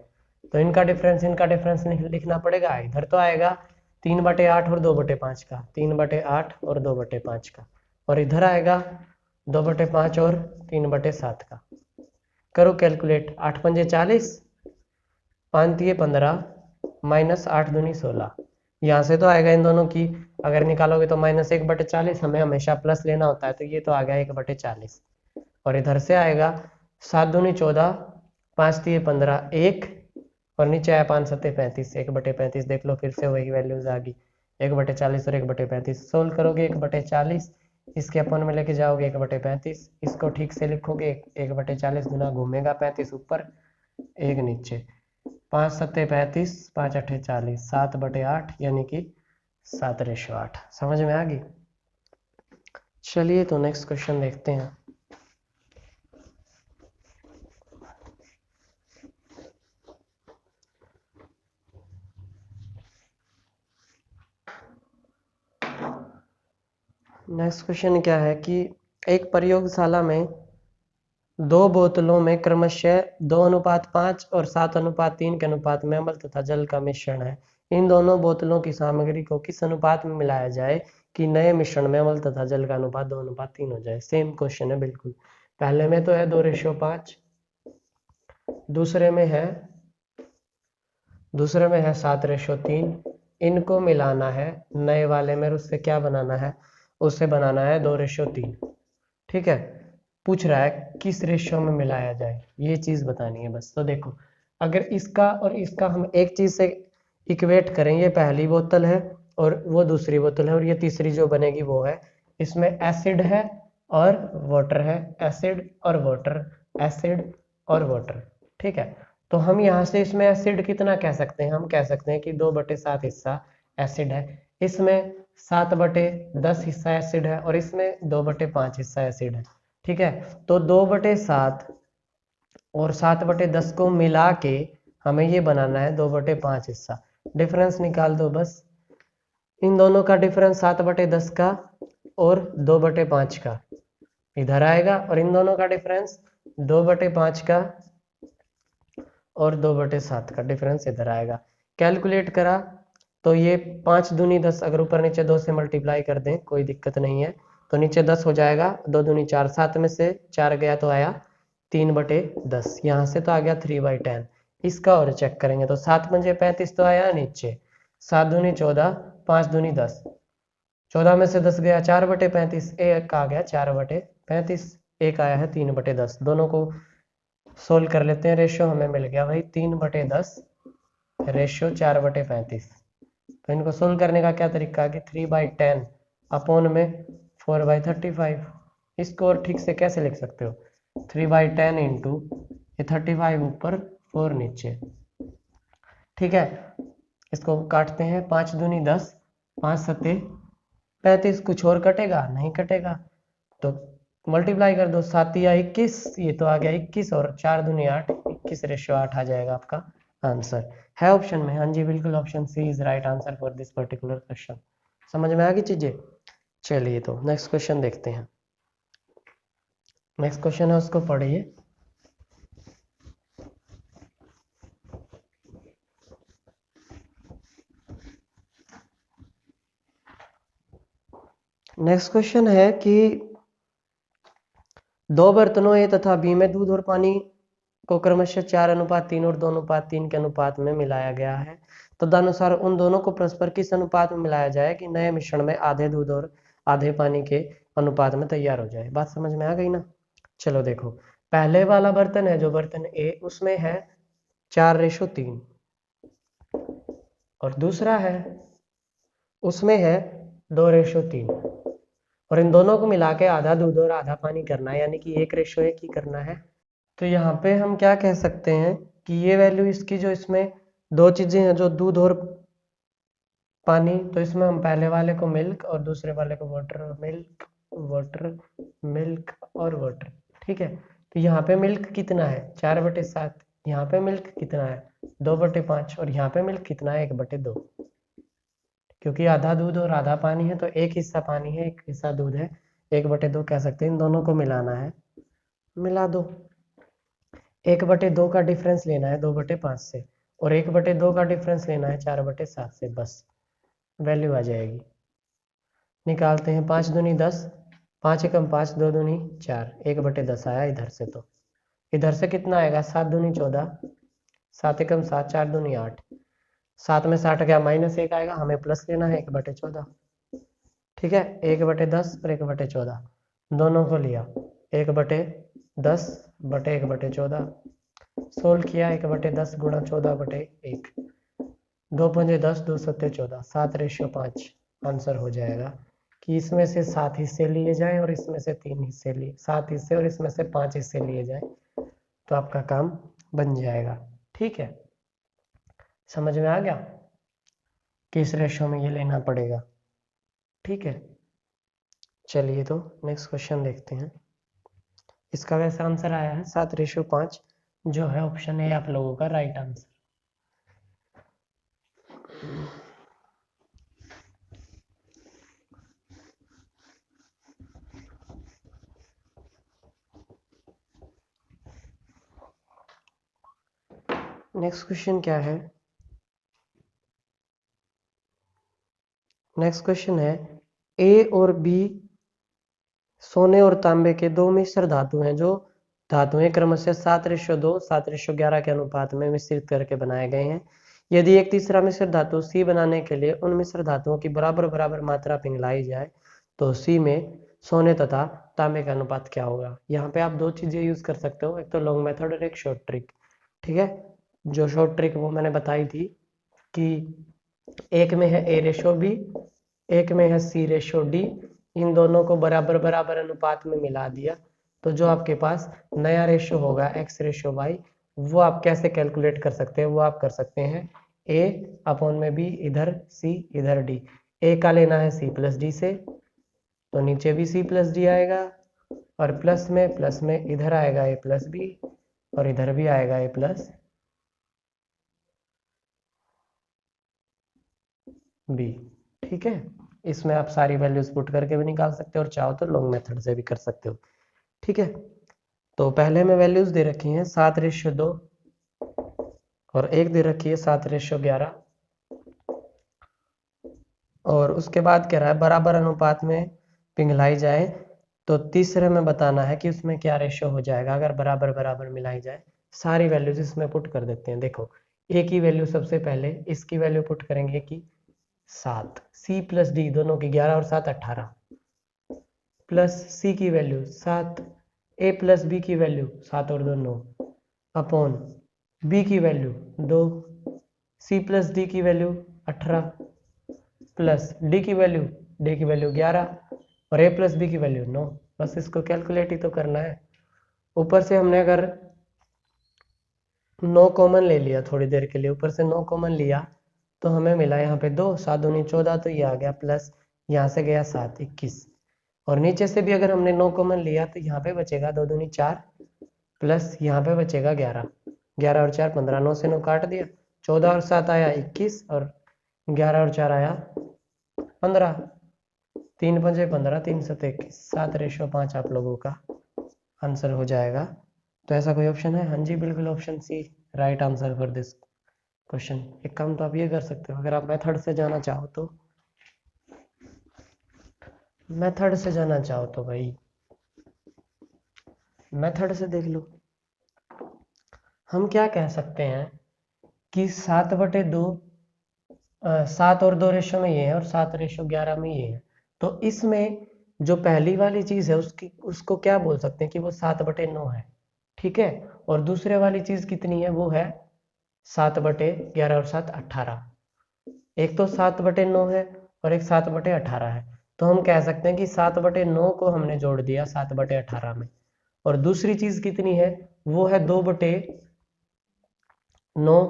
तो इनका डिफरेंस लिखना पड़ेगा। इधर तो आएगा 3/8 और 2/5 का, 3/8 और 2/5 का, और इधर आएगा 2/5 और 3/7 का। करो कैलकुलेट, 8 पंजे 40, 5 तिये 15, -8 दूनी 16। यहाँ से तो आएगा इन दोनों की अगर निकालोगे तो -1/40, हमें हमेशा प्लस लेना होता है, तो ये तो आ गया 1/40। और इधर से आएगा 7 दूनी 14, 5 तिये 15, 1, और नीचे आया 5 सत्ते 35, 1/35। देख लो फिर से वही वैल्यूज आ गई, 1/40 और 1/35। सोल्व करोगे 1/40, इसके अपन में लेके जाओगे 1/35, इसको ठीक से लिखोगे 1/40 गुना घूमेगा 35 ऊपर 1 नीचे, 5 सत्ते 35, 5 अट्ठे 40, 7/8 यानी कि 7:8। समझ में आ गई। चलिए तो नेक्स्ट क्वेश्चन देखते हैं। नेक्स्ट क्वेश्चन क्या है कि एक प्रयोगशाला में 2 बोतलों में क्रमशः 2:5 और 7:3 के अनुपात में अम्ल तथा जल का मिश्रण है। इन दोनों बोतलों की सामग्री को किस अनुपात में मिलाया जाए कि नए मिश्रण में अम्ल तथा जल का अनुपात 2:3 हो जाए। सेम क्वेश्चन है बिल्कुल। पहले में तो है 2:5, दूसरे में है 7:3। इनको मिलाना है नए वाले में, उससे क्या बनाना है, उससे बनाना है 2:3। ठीक है, पूछ रहा है किस रेशियो में मिलाया जाए, ये चीज बतानी है बस। तो देखो अगर इसका और इसका हम एक चीज से इक्वेट करें, ये पहली बोतल है और वो दूसरी बोतल है, और ये तीसरी जो बनेगी वो है, इसमें एसिड है और वाटर है, एसिड और वाटर, एसिड और वाटर। ठीक है, तो हम यहाँ से इसमें एसिड कितना कह सकते हैं, हम कह सकते हैं कि 2/7 हिस्सा एसिड है, इसमें 7/10 हिस्सा एसिड है, और इसमें 2/5 हिस्सा एसिड है। ठीक है, तो 2/7 और 7/10 को मिला के हमें ये बनाना है 2/5 हिस्सा। डिफरेंस निकाल दो बस, इन दोनों का डिफरेंस 7/10 का और 2/5 का इधर आएगा, और इन दोनों का डिफरेंस 2/5 का और 2/7 का डिफरेंस इधर आएगा। कैलकुलेट करा तो ये 5 दूनी 10, अगर ऊपर नीचे 2 से मल्टीप्लाई कर दें कोई दिक्कत नहीं है, तो नीचे 10 हो जाएगा, 2 दूनी 4, 7 में से 4 गया तो आया 3/10, यहाँ से तो आ गया 3/10। इसका और चेक करेंगे तो 7 पंजे 35 तो आया नीचे, 7 दूनी 14, 5 दूनी 10, 14 में से 10 गया 4/35, एक आ गया 4/35, एक आया है 3/10। दोनों को सोल्व कर लेते हैं, रेशियो हमें मिल गया भाई 3/10 रेशियो 4/35। तो इनको सोल्व करने का क्या तरीका है कि 3/10 अपॉन में 4/35। इसको और ठीक से कैसे लिख सकते हो, 3/10 इंटू ये 35 ऊपर 4 नीचे। ठीक है, इसको काटते हैं, 5 दूनी 10, 5 सत्ते 35, कुछ और कटेगा नहीं कटेगा, तो मल्टीप्लाई कर दो, 7 या 21, ये तो आ गया 21, और 4 दूनी 8, 21:8 आ जाएगा आपका आंसर। है ऑप्शन में, हाँ जी बिल्कुल, option C is right answer for this particular question. समझ में आ गई चीजें। चलिए तो नेक्स्ट क्वेश्चन देखते हैं। नेक्स्ट क्वेश्चन है उसको पढ़िए। नेक्स्ट क्वेश्चन है कि 2 बर्तनों ए तथा बी में दूध और पानी को क्रमशः 4:3 और 2:3 के अनुपात में मिलाया गया है। तदनुसार उन दोनों को परस्पर किस अनुपात में मिलाया जाए कि नए मिश्रण में आधे दूध और आधे पानी के अनुपात में तैयार हो जाए। बात समझ में आ गई ना। चलो देखो, पहले वाला बर्तन है जो बर्तन ए, उसमें है 4:3, और दूसरा है उसमें है 2:3, और इन दोनों को मिला के आधा दूध और आधा पानी करना है, यानी कि 1:1 ही करना है। तो यहाँ पे हम क्या कह सकते हैं कि ये वैल्यू इसकी, जो इसमें दो चीजें हैं जो दूध और पानी, तो इसमें हम पहले वाले को मिल्क और दूसरे वाले को वाटर, मिल्क वाटर, मिल्क और वाटर। ठीक है, तो यहाँ पे मिल्क कितना है 4/7, यहाँ पे मिल्क कितना है 2/5 और यहाँ पे मिल्क कितना है 1/2, क्योंकि आधा दूध और आधा पानी है तो एक हिस्सा पानी है एक हिस्सा दूध है, 1/2 कह सकते हैं। इन दोनों को मिलाना है, मिला दो। 1/2 का डिफरेंस लेना है 2/5 से, और 1/2 का डिफरेंस लेना है 4/7 से, बस वैल्यू आ जाएगी। निकालते हैं, 5 दूनी 10, 5 एकम 5, 2 दूनी 4, 1/10 आया इधर से। तो इधर से कितना आएगा 7 दूनी 14, 7 एकम 7, 4 दूनी 8, 7 में 60 गया -1 आएगा, हमें प्लस लेना है 1/14। ठीक है, 1/10 और 1/14 दोनों को लिया, 1/10 बटे 1/14 सोल्व किया, 1/10 गुणा 14/1, 2 पंजे 10, 2 सत्ते 14, 7/5 आंसर हो जाएगा कि इसमें से 7 हिस्से लिए जाएं और इसमें से 3 हिस्से लिए, 7 हिस्से और इसमें से 5 हिस्से लिए जाएं तो आपका काम बन जाएगा। ठीक है, समझ में आ गया किस रेशो में ये लेना पड़ेगा। ठीक है, चलिए तो नेक्स्ट क्वेश्चन देखते हैं। इसका वैसे आंसर आया है 7/5, जो है ऑप्शन ए आप लोगों का राइट आंसर। नेक्स्ट क्वेश्चन क्या है, नेक्स्ट क्वेश्चन है ए और बी सोने और तांबे के दो मिश्र धातु हैं, जो धातुएं क्रमशः 7/2, 7/11 के अनुपात में मिश्रित करके बनाए गए हैं। यदि एक तीसरा मिश्र धातु सी बनाने के लिए उन मिश्र धातुओं की बराबर बराबर मात्रा पिघलाई जाए तो सी में सोने तथा तांबे का अनुपात क्या होगा। यहाँ पे आप दो चीजें यूज कर सकते हो, एक तो लॉन्ग मेथड और एक शॉर्ट ट्रिक। ठीक है, जो शॉर्ट ट्रिक वो मैंने बताई थी कि एक में है A/B, एक में है C/D, इन दोनों को बराबर बराबर अनुपात में मिला दिया तो जो आपके पास नया रेशो होगा X/Y, वो आप कैसे कैलकुलेट कर सकते हैं, वो आप कर सकते हैं A/B, इधर C इधर D। A का लेना है C+D से, तो नीचे भी C+D आएगा, और प्लस में इधर आएगा A+B और इधर भी आएगा A+B। ठीक है, इसमें आप सारी वैल्यूज पुट करके भी निकाल सकते हो और चाहो तो लॉन्ग मेथड से भी कर सकते हो। ठीक है, तो पहले में वैल्यूज दे रखी हैं 7/2 और एक दे रखी है 7/11, और उसके बाद कह रहा है बराबर अनुपात में पिघलाई जाए तो तीसरे में बताना है कि उसमें क्या रेशो हो जाएगा अगर बराबर बराबर मिलाई जाए। सारी वैल्यूज इसमें पुट कर देते हैं। देखो, ए की वैल्यू सबसे पहले इसकी वैल्यू पुट करेंगे कि 7, C+D दोनों की 11 और 7 18, प्लस C की वैल्यू 7, A+B की वैल्यू 7 और 2 9, अपॉन B की वैल्यू 2, C+D की वैल्यू 18, प्लस D की वैल्यू 11 और A+B की वैल्यू 9। बस इसको कैलकुलेट ही तो करना है। ऊपर से हमने अगर 9 कॉमन ले लिया थोड़ी देर के लिए, ऊपर से 9 कॉमन लिया तो हमें मिला यहाँ पे 2, 7 दूनी 14, तो ये आ गया, प्लस यहाँ से गया 7 21, और नीचे से भी अगर हमने 9 कॉमन लिया तो यहाँ पे बचेगा 2 दूनी 4, प्लस यहाँ पे बचेगा 11, 11 और 4 15, 9 से 9 काट दिया, 14 और 7 आया 21 और 11 और 4 आया 15, 3 पंजे 15, 3 सत्ते 21, 7/5 आप लोगों का आंसर हो जाएगा। तो ऐसा कोई ऑप्शन है? हाँ जी, बिल्कुल option C right answer for this question. एक काम तो आप ये कर सकते हो, अगर आप मेथड से जाना चाहो तो, मेथड से जाना चाहो तो भाई मेथड से देख लो। हम क्या कह सकते हैं कि 7/2, 7 और 2 रेशो में ये है और 7/11 में ये है, तो इसमें जो पहली वाली चीज है उसको क्या बोल सकते हैं कि वो 7/9 है। ठीक है, और दूसरे वाली चीज कितनी है, वो है 7/11 और 7 18। एक तो 7/9 है और एक 7/18 है, तो हम कह सकते हैं कि 7/9 को हमने जोड़ दिया 7/18 में, और दूसरी चीज कितनी है, वो है 2/9,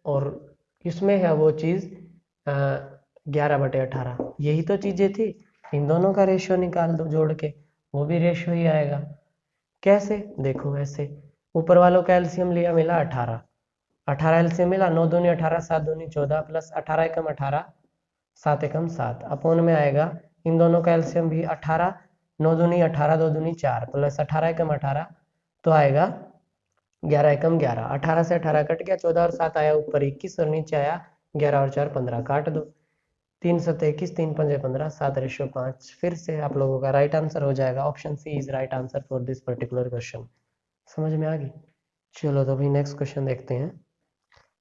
और इसमें है वो चीज 11/18। यही तो चीजें थी, इन दोनों का रेशियो निकाल दो जोड़ के, वो भी रेशियो ही आएगा। कैसे? देखो ऐसे, ऊपर वालों का एलसीएम लिया, मिला 18, 18 एलसीएम मिला, 9 दूनी 18, 7 दूनी 14 प्लस 18 एकम 18, 7 एकम 7 अपोन में आएगा इन दोनों का एलसीएम भी 18, 9 दूनी 18, 2 दूनी 4 प्लस 18 एकम 18 तो आएगा 11 एकम 11, 18 से 18 कट गया, 14 और 7 आया ऊपर 21 और नीचे आया 11 और 4 15, काट दो, 3 7 21, 3 5 15, 7:5। फिर से आप लोगों का राइट आंसर हो जाएगा option C is right answer for this particular question. समझ में आ गई? चलो तो भाई नेक्स्ट क्वेश्चन देखते हैं,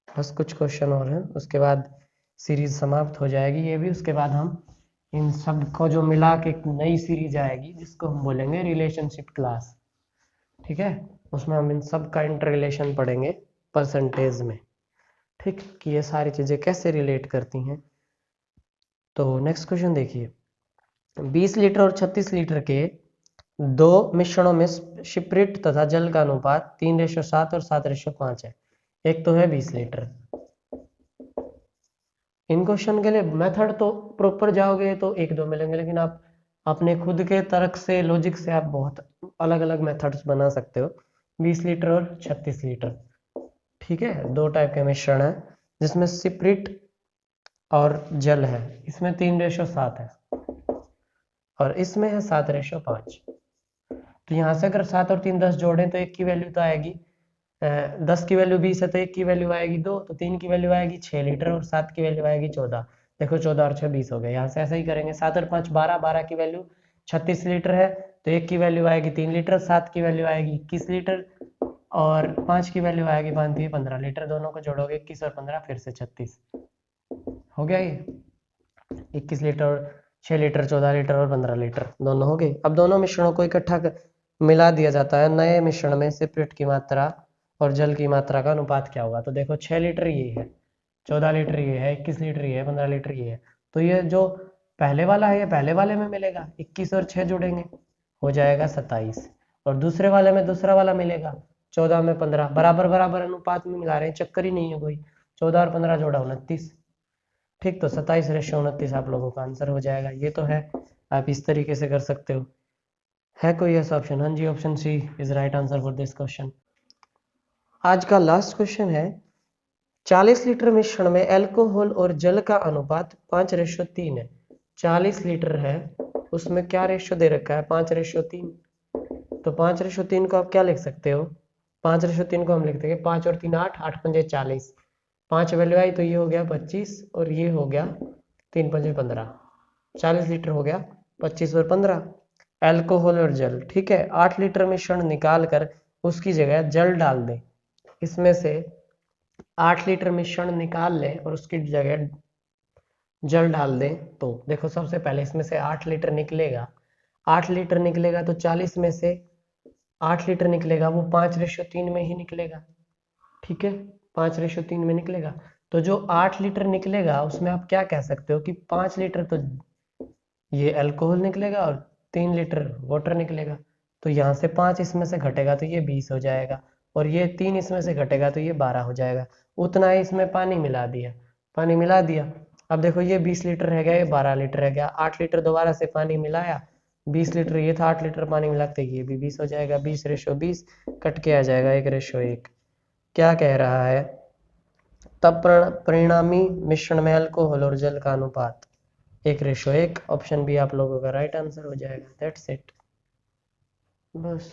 बस कुछ क्वेश्चन और हैं, उसके बाद सीरीज समाप्त हो जाएगी ये भी। उसके बाद हम इन सब को जो मिला के एक नई सीरीज आएगी जिसको हम बोलेंगे रिलेशनशिप क्लास, ठीक है? उसमें हम इन सब का इंटर रिलेशन पढ़ेंगे परसेंटेज में, ठीक, कि ये सारी चीजें कैसे रिलेट करती हैं। तो नेक्स्ट क्वेश्चन देखिए, 20 लीटर और 36 लीटर के दो मिश्रणों में स्पिरिट तथा जल का अनुपात 3:7 और 7:5 है। एक तो है 20 लीटर। इन क्वेश्चन के लिए मेथड तो प्रॉपर जाओगे तो एक दो मिलेंगे, लेकिन आप अपने खुद के तर्क से, लॉजिक से आप बहुत अलग अलग मेथड्स बना सकते हो। 20 लीटर और 36 लीटर, ठीक है, दो टाइप के मिश्रण है जिसमें स्पिरिट और जल है। इसमें 3:7 है और इसमें है 7:5। तो यहाँ से अगर 7 और 3 10 जोड़ें तो 1 की वैल्यू तो आएगी, 10 की वैल्यू 20 है तो 1 की वैल्यू आएगी 2, तो 3 की वैल्यू आएगी 6 लीटर और 7 की वैल्यू आएगी 14। देखो 14 और 6 20 हो गए। यहाँ से ऐसा ही करेंगे, 7 और 5 12, 12 की वैल्यू 36 लीटर है तो 1 की वैल्यू आएगी 3 लीटर, 7 की वैल्यू आएगी 21 लीटर और 5 की वैल्यू आएगी 15 लीटर। दोनों को जोड़ोगे 21 और 15 फिर से 36 हो गया। ये 21 लीटर और 6 लीटर, 14 लीटर और 15 लीटर दोनों हो गए। अब दोनों मिश्रणों को इकट्ठा मिला दिया जाता है। नए मिश्रण में स्पिरिट की मात्रा और जल की मात्रा का अनुपात क्या होगा? तो देखो 6 लीटर ये है, 14 लीटर ये है, 21 लीटर ये है, 15 लीटर ये है। तो ये जो पहले वाला है ये पहले वाले में मिलेगा, 21 और 6 जोड़ेंगे हो जाएगा 27, और दूसरे वाले में दूसरा वाला मिलेगा, 14 में 15, बराबर बराबर अनुपात में मिला रहे हैं, चक्कर ही नहीं है कोई। 14 और 15 जोड़ा 29, ठीक, तो 27:29 आप लोगों का आंसर हो जाएगा। ये तो है, आप इस तरीके से कर सकते हो। है कोई ऐसा ऑप्शन? हाँ जी, option C is right answer for this question. आज का लास्ट क्वेश्चन है, 40 लीटर मिश्रण में अल्कोहल और जल का अनुपात 5:3 है। 40 लीटर है, उसमें क्या रेशियो दे रखा है? 5:3। तो 5:3 को आप क्या लिख सकते हो? 5:3 को हम लिखते हैं 5 और 3 8, 8 पंजे 40, 5 वैल्यू आई तो ये हो गया 25 और ये हो गया 3 पंजे 15, 40 लीटर हो गया 25 और 15। अल्कोहल और जल, ठीक है, 8 लीटर मिश्रण निकाल कर उसकी जगह जल डाल दें। इसमें से 8 लीटर मिश्रण निकाल लें और उसकी जगह जल डाल दें, तो देखो सबसे पहले इसमें से 8 लीटर निकलेगा, 8 लीटर निकलेगा तो 40 में से 8 लीटर निकलेगा वो 5:3 में ही निकलेगा, ठीक है, 5:3 में निकलेगा। तो जो 8 लीटर निकलेगा उसमें आप क्या कह सकते हो कि 5 लीटर तो ये अल्कोहल निकलेगा और 3 लीटर वाटर निकलेगा। तो यहाँ से 5 इसमें से घटेगा तो ये 20 हो जाएगा, और ये 3 इसमें से घटेगा तो ये 12 हो जाएगा। उतना ही इसमें पानी मिला दिया, पानी मिला दिया। अब देखो ये 20 लीटर रह गया, ये 12 लीटर रह गया, 8 लीटर दोबारा से पानी मिलाया, 20 लीटर ये था, 8 लीटर पानी मिलाते ये भी 20 हो जाएगा। 20:20 कट के आ जाएगा 1:1। क्या कह रहा है? तब परिणामी मिश्रण में अल्कोहल और जल का अनुपात 1:1। ऑप्शन बी आप लोगों का राइट आंसर हो जाएगा। दैट्स इट, बस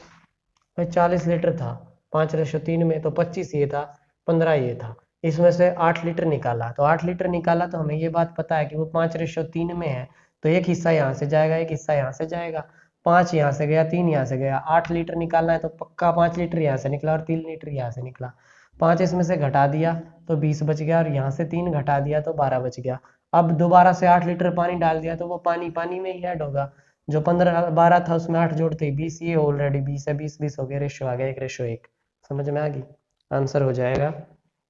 भाई। 40 लीटर था, 5:3 में तो 25 ये था, 15 ये था, इसमें से 8 लीटर निकाला, तो 8 लीटर निकाला तो हमें ये बात पता है कि वो 5:3 में है, तो एक हिस्सा यहाँ से जाएगा, एक हिस्सा यहाँ से जाएगा, 5 यहाँ से गया, 3 यहाँ से गया, 8 लीटर निकालना है तो पक्का 5 लीटर यहाँ से निकला और 3 लीटर यहाँ से निकला। 5 इसमें से घटा दिया तो 20 बच गया, और यहाँ से 3 घटा दिया तो 12 बच गया। अब दोबारा से 8 लीटर पानी डाल दिया तो वो पानी पानी में ही ऐड होगा। जो 15 12 था उसमें 8 जोड़ते ही 20, ये ऑलरेडी 20 है, 20 हो गया, रेशियो आ गया 1:1। समझ में आ गई? आंसर हो जाएगा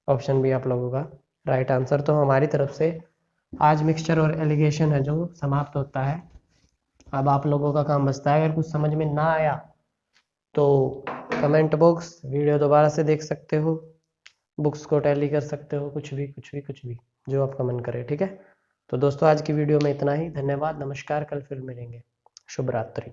ऑप्शन बी आप लोगों का राइट आंसर। तो हमारी तरफ से आज मिक्सचर और एलिगेशन है जो समाप्त होता है। अब आप लोगों का काम बचता है, अगर कुछ समझ में ना आया तो कमेंट बॉक्स, वीडियो दोबारा से देख सकते हो, बुक्स को टैली कर सकते हो, कुछ भी जो आपका मन करे, ठीक है। तो दोस्तों आज की वीडियो में इतना ही, धन्यवाद, नमस्कार, कल फिर मिलेंगे, शुभ रात्रि।